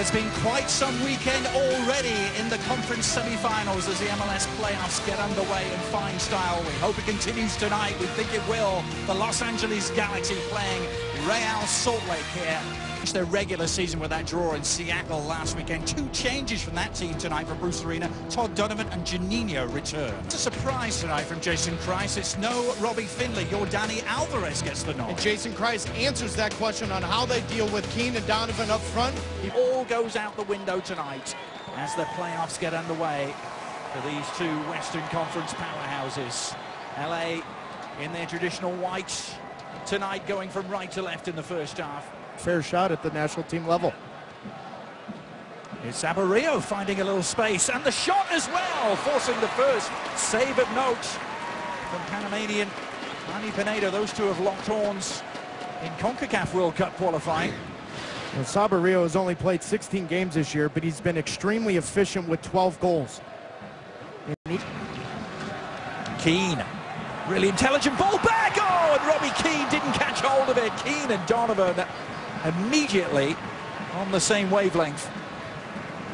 there's been quite some weekend already in the conference semi-finals as the MLS playoffs get underway in fine style. We hope it continues tonight. We think it will. The Los Angeles Galaxy playing Real Salt Lake here. It's their regular season with that draw in Seattle last weekend. Two changes from that team tonight for Bruce Arena. Todd Donovan and Juninho return. It's a surprise tonight from Jason Kreis. It's no Robbie Findlay. Your Danny Alvarez gets the nod. And Jason Kreis answers that question on how they deal with Keane and Donovan up front. It all goes out the window tonight as the playoffs get underway for these two Western Conference powerhouses. LA in their traditional white tonight, going from right to left in the first half. Fair shot at the national team level. It's Rio finding a little space, and the shot as well, forcing the first save of note from Panamanian Manny Pineda. Those two have locked horns in CONCACAF World Cup qualifying. Well, Rio has only played 16 games this year, but he's been extremely efficient with 12 goals. Keane, really intelligent ball back. Oh, and Robbie Keane didn't catch hold of it. Keane and Donovan immediately on the same wavelength.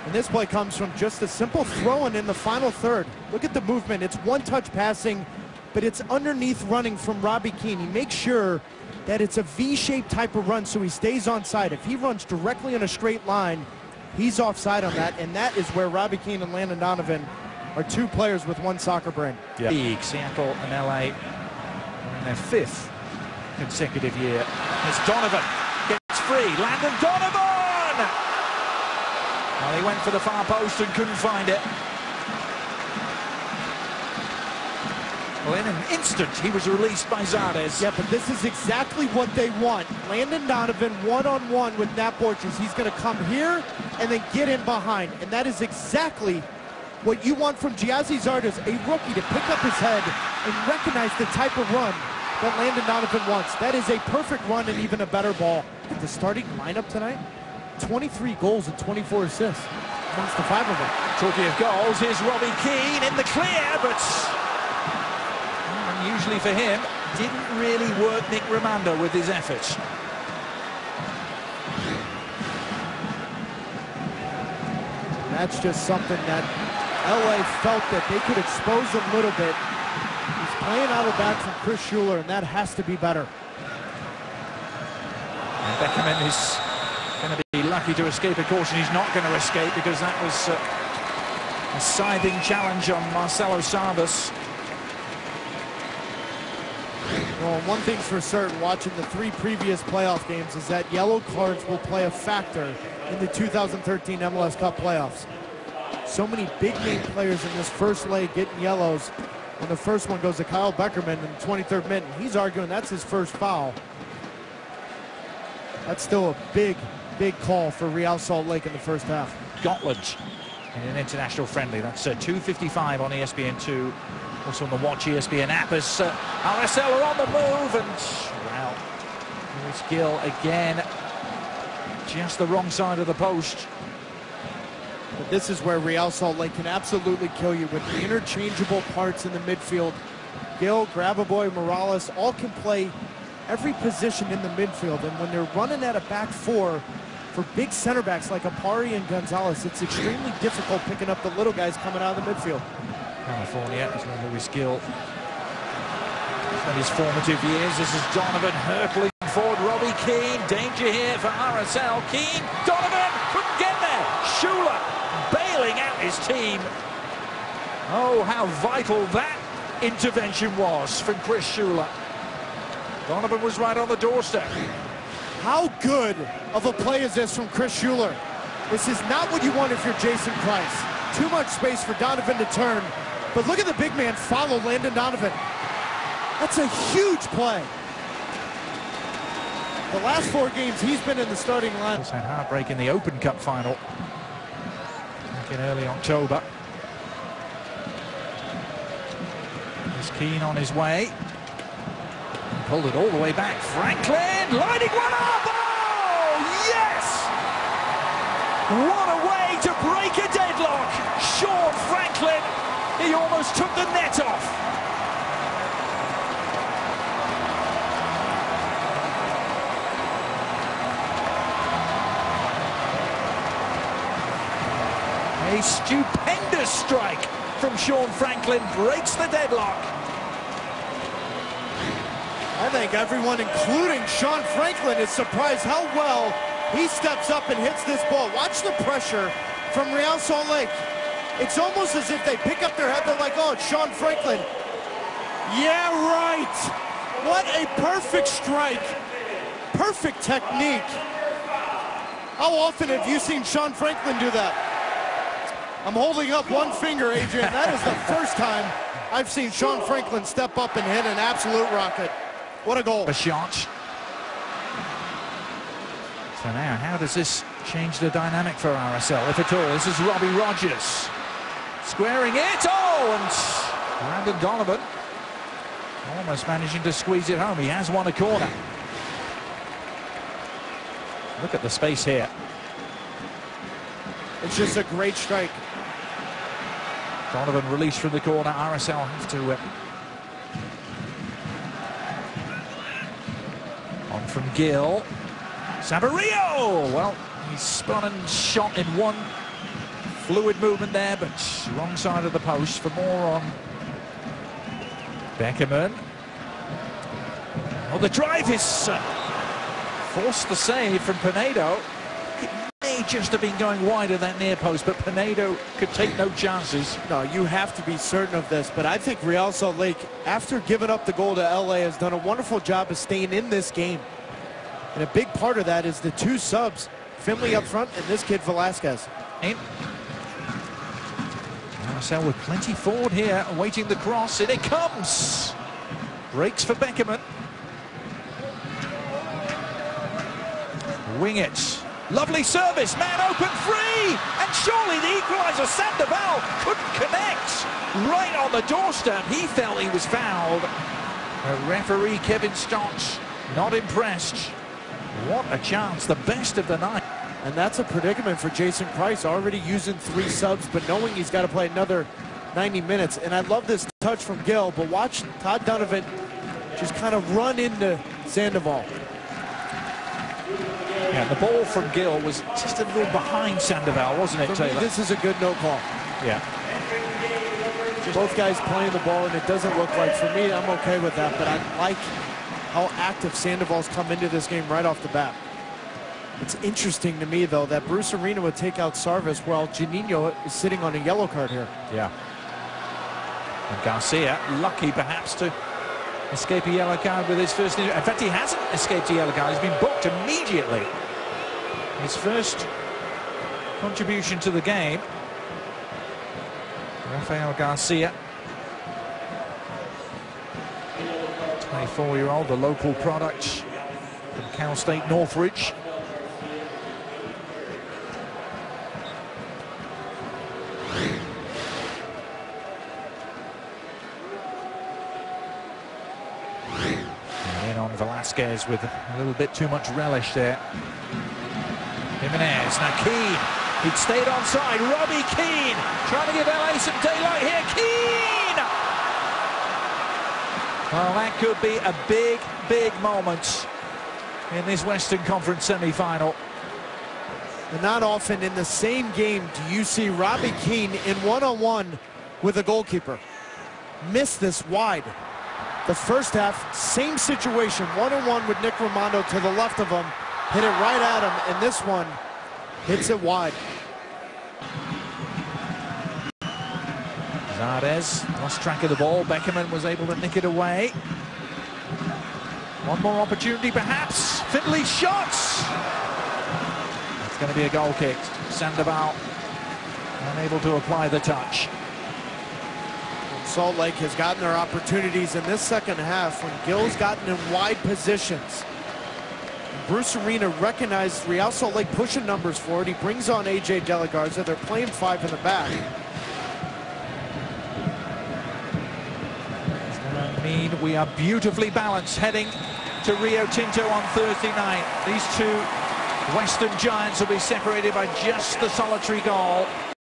And this play comes from just a simple throw-in in the final third. Look at the movement. It's one-touch passing, but it's underneath running from Robbie Keane. He makes sure that it's a V-shaped type of run, so he stays on side. If he runs directly in a straight line, he's offside on that, and that is where Robbie Keane and Landon Donovan are two players with one soccer brain. Yeah. Seattle and LA are in their fifth consecutive year. It's Donovan. Gets free. Landon Donovan! Well, he went for the far post and couldn't find it. Well, in an instant, he was released by Zardes. Yeah, but this is exactly what they want. Landon Donovan one-on-one with Nat Borges. He's going to come here and then get in behind. And that is exactly what you want from Giazzi Zardes, a rookie, to pick up his head and recognize the type of run that Landon Donovan wants. That is a perfect run and even a better ball. The starting lineup tonight, 23 goals and 24 assists. Comes to 5 of them. Talking of goals, here's Robbie Keane in the clear, but unusually for him, didn't really work Nick Romando with his efforts. That's just something that LA felt that they could expose him a little bit. He's playing out of back from Chris Schuler, and that has to be better. And Beckerman is going to be lucky to escape a caution. He's not going to escape because that was a scything challenge on Marcelo Sardas. Well, one thing's for certain, watching the 3 previous playoff games, is that yellow cards will play a factor in the 2013 MLS Cup playoffs. So many big-name players in this first leg getting yellows, and the first one goes to Kyle Beckerman in the 23rd minute. He's arguing that's his first foul. That's still a big call for Real Salt Lake in the first half. Gotland in an international friendly. That's 2:55 on ESPN2. Also on the Watch ESPN app as RSL are on the move, and wow, Lewis Gill again, just the wrong side of the post. But this is where Real Salt Lake can absolutely kill you with the interchangeable parts in the midfield. Gill, Grabavoy, Morales all can play every position in the midfield, and when they're running at a back 4 for big center backs like Apari and Gonzalez, it's extremely difficult picking up the little guys coming out of the midfield. California is where Lewis Gill spent his formative years. This is Donovan hurtling forward. Robbie Keane, danger here for RSL. Keane, Donovan couldn't get there. Schuler bailing out his team. Oh, how vital that intervention was from Chris Schuler. Donovan was right on the doorstep. How good of a play is this from Chris Schuler? This is not what you want if you're Jason Kreis. Too much space for Donovan to turn. But look at the big man follow Landon Donovan. That's a huge play. The last 4 games he's been in the starting line. He's had heartbreak in the Open Cup final back in early October. He's Keane on his way. And pulled it all the way back. Franklin lining one up. Oh, yes! What a way to break a deadlock. Sean Franklin, he almost took the net off. A stupendous strike from Sean Franklin breaks the deadlock. I think everyone, including Sean Franklin, is surprised how well he steps up and hits this ball. Watch the pressure from Real Salt Lake. It's almost as if they pick up their head. They're like, oh, it's Sean Franklin. Yeah, right. What a perfect strike. Perfect technique. How often have you seen Sean Franklin do that? I'm holding up one finger, Adrian. That is the first time I've seen Sean Franklin step up and hit an absolute rocket. What a goal. A shot. So now, how does this change the dynamic for RSL, if at all? This is Robbie Rogers. Squaring it. Oh, and Brandon Donovan almost managing to squeeze it home. He has won a corner. Look at the space here. It's just a great strike. Donovan released from the corner. RSL have to... on from Gill. Sabarillo! Well, he's spun and shot in one fluid movement there, but wrong side of the post. For more on Beckerman. Oh, the drive is forced the save from Pinedo. It may just have been going wide of that near post, but Pinedo could take no chances. No, you have to be certain of this, but I think Real Salt Lake, after giving up the goal to LA, has done a wonderful job of staying in this game. And a big part of that is the two subs, Finley up front and this kid Velasquez. RSL with plenty forward here, awaiting the cross. In it comes. Breaks for Beckerman. Wing it. Lovely service. Man open free. And surely the equaliser, Sandoval, couldn't connect. Right on the doorstep. He felt he was fouled. Referee Kevin Stott not impressed. What a chance. The best of the night. And that's a predicament for Jason Price, already using 3 subs, but knowing he's got to play another 90 minutes. And I love this touch from Gill, but watch Todd Donovan just kind of run into Sandoval. Yeah, the ball from Gill was just a little behind Sandoval, wasn't it, Taylor? This is a good no call. Yeah. Both guys playing the ball, and it doesn't look like, for me, I'm okay with that, but I like how active Sandoval's come into this game right off the bat. It's interesting to me, though, that Bruce Arena would take out Sarvis while Juninho is sitting on a yellow card here. Yeah. And Garcia, lucky perhaps to escape a yellow card with his first... In fact, he hasn't escaped a yellow card. He's been booked immediately. His first contribution to the game. Rafael Garcia. 24-year-old, the local product from Cal State Northridge. And in on Velasquez with a little bit too much relish there. Jimenez, now Keane. He'd stayed onside. Robbie Keane trying to give LA some daylight here. Keane! Well, that could be a big, big moment in this Western Conference semi-final. And not often in the same game do you see Robbie Keane in one-on-one with a goalkeeper. Missed this wide. The first half, same situation, one-on-one with Nick Raimondo to the left of him. Hit it right at him, and this one hits it wide. Zardes lost track of the ball. Beckerman was able to nick it away. One more opportunity, perhaps. Finley shots. It's going to be a goal kick. Sandoval unable to apply the touch. Salt Lake has gotten their opportunities in this second half when Gill's gotten in wide positions. Bruce Arena recognized Real Salt Lake pushing numbers forward. He brings on A.J. De La Garza. They're playing 5 in the back. It's going to mean we are beautifully balanced heading to Rio Tinto on Thursday night. These two Western giants will be separated by just the solitary goal.